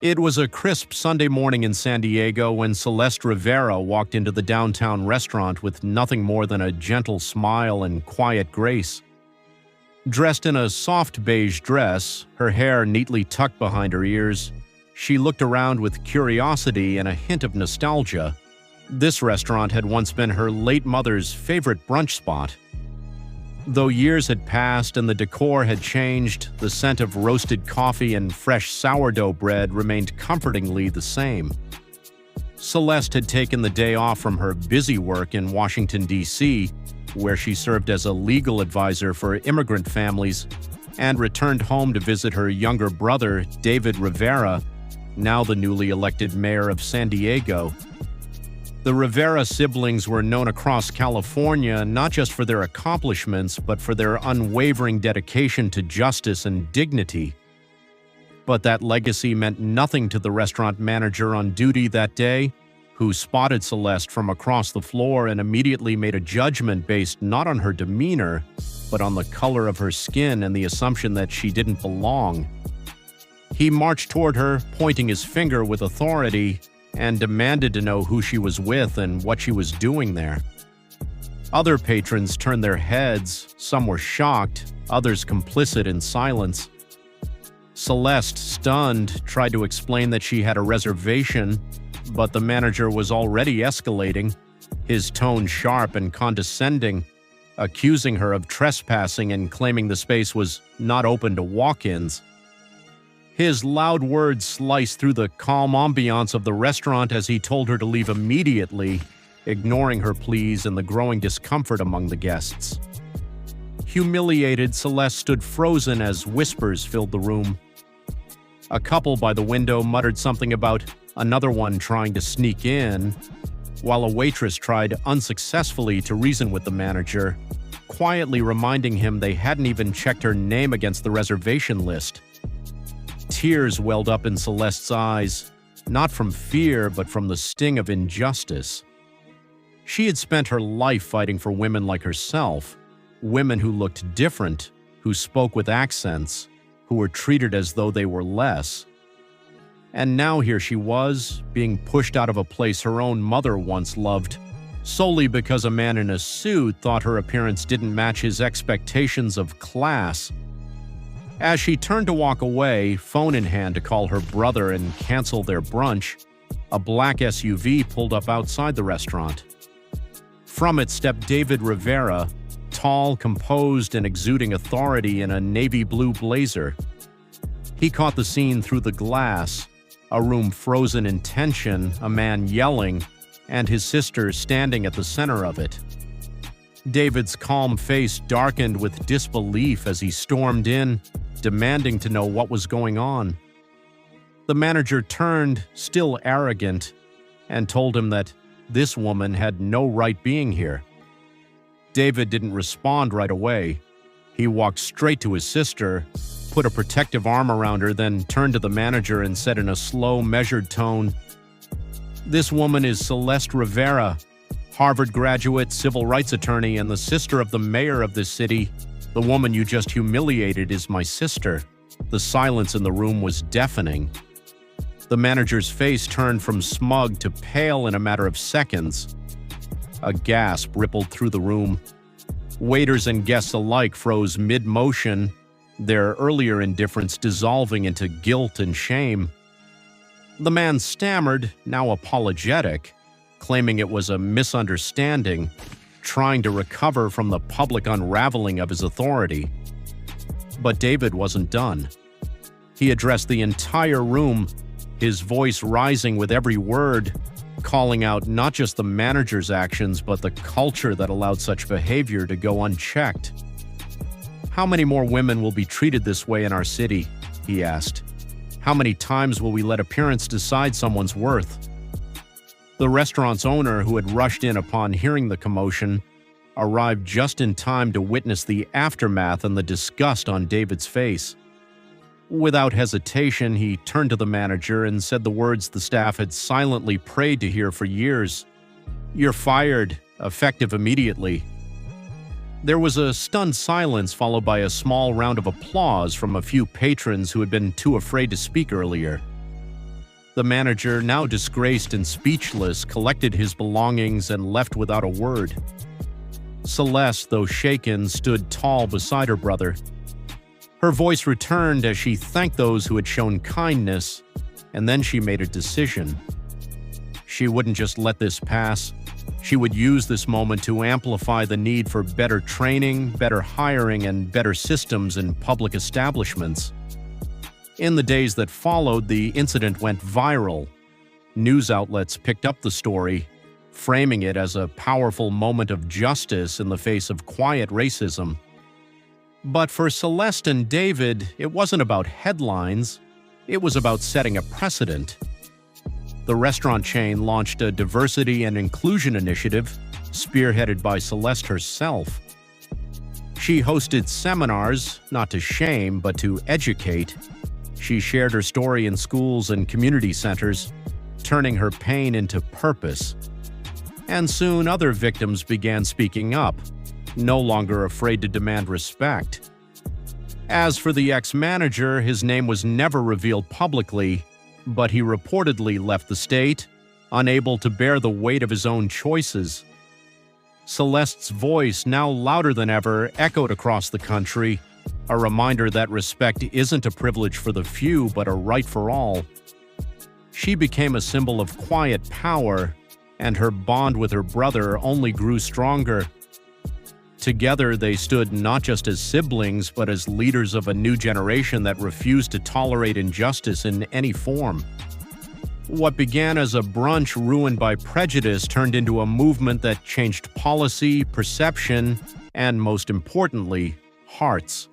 It was a crisp Sunday morning in San Diego when Celeste Rivera walked into the downtown restaurant with nothing more than a gentle smile and quiet grace. Dressed in a soft beige dress, her hair neatly tucked behind her ears, she looked around with curiosity and a hint of nostalgia. This restaurant had once been her late mother's favorite brunch spot. Though years had passed and the decor had changed, the scent of roasted coffee and fresh sourdough bread remained comfortingly the same. Celeste had taken the day off from her busy work in Washington, D.C., where she served as a legal advisor for immigrant families, and returned home to visit her younger brother, David Rivera, now the newly elected mayor of San Diego. The Rivera siblings were known across California not just for their accomplishments, but for their unwavering dedication to justice and dignity. But that legacy meant nothing to the restaurant manager on duty that day, who spotted Celeste from across the floor and immediately made a judgment based not on her demeanor, but on the color of her skin and the assumption that she didn't belong. He marched toward her, pointing his finger with authority, and demanded to know who she was with and what she was doing there. Other patrons turned their heads, some were shocked, others complicit in silence. Celeste, stunned, tried to explain that she had a reservation, but the manager was already escalating, his tone sharp and condescending, accusing her of trespassing and claiming the space was not open to walk-ins. His loud words sliced through the calm ambiance of the restaurant as he told her to leave immediately, ignoring her pleas and the growing discomfort among the guests. Humiliated, Celeste stood frozen as whispers filled the room. A couple by the window muttered something about another one trying to sneak in, while a waitress tried unsuccessfully to reason with the manager, quietly reminding him they hadn't even checked her name against the reservation list. Tears welled up in Celeste's eyes, not from fear but from the sting of injustice. She had spent her life fighting for women like herself, women who looked different, who spoke with accents, who were treated as though they were less. And now here she was, being pushed out of a place her own mother once loved, solely because a man in a suit thought her appearance didn't match his expectations of class. As she turned to walk away, phone in hand to call her brother and cancel their brunch, a black SUV pulled up outside the restaurant. From it stepped David Rivera, tall, composed, and exuding authority in a navy blue blazer. He caught the scene through the glass, a room frozen in tension, a man yelling, and his sister standing at the center of it. David's calm face darkened with disbelief as he stormed in, demanding to know what was going on. The manager turned, still arrogant, and told him that this woman had no right being here. David didn't respond right away. He walked straight to his sister, put a protective arm around her, then turned to the manager and said in a slow, measured tone, "This woman is Celeste Rivera, Harvard graduate, civil rights attorney, and the sister of the mayor of this city. The woman you just humiliated is my sister." The silence in the room was deafening. The manager's face turned from smug to pale in a matter of seconds. A gasp rippled through the room. Waiters and guests alike froze mid-motion, their earlier indifference dissolving into guilt and shame. The man stammered, now apologetic, claiming it was a misunderstanding, trying to recover from the public unraveling of his authority. But David wasn't done. He addressed the entire room, his voice rising with every word, calling out not just the manager's actions but the culture that allowed such behavior to go unchecked. "How many more women will be treated this way in our city?" he asked. "How many times will we let appearance decide someone's worth?" The restaurant's owner, who had rushed in upon hearing the commotion, arrived just in time to witness the aftermath and the disgust on David's face. Without hesitation, he turned to the manager and said the words the staff had silently prayed to hear for years. "You're fired, effective immediately." There was a stunned silence followed by a small round of applause from a few patrons who had been too afraid to speak earlier. The manager, now disgraced and speechless, collected his belongings and left without a word. Celeste, though shaken, stood tall beside her brother. Her voice returned as she thanked those who had shown kindness, and then she made a decision. She wouldn't just let this pass. She would use this moment to amplify the need for better training, better hiring, and better systems in public establishments. In the days that followed, the incident went viral. News outlets picked up the story, framing it as a powerful moment of justice in the face of quiet racism. But for Celeste and David, it wasn't about headlines. It was about setting a precedent. The restaurant chain launched a diversity and inclusion initiative, spearheaded by Celeste herself. She hosted seminars, not to shame, but to educate. She shared her story in schools and community centers, turning her pain into purpose. And soon other victims began speaking up, no longer afraid to demand respect. As for the ex-manager, his name was never revealed publicly, but he reportedly left the state, unable to bear the weight of his own choices. Celeste's voice, now louder than ever, echoed across the country, a reminder that respect isn't a privilege for the few, but a right for all. She became a symbol of quiet power, and her bond with her brother only grew stronger. Together, they stood not just as siblings, but as leaders of a new generation that refused to tolerate injustice in any form. What began as a brunch ruined by prejudice turned into a movement that changed policy, perception, and most importantly, hearts.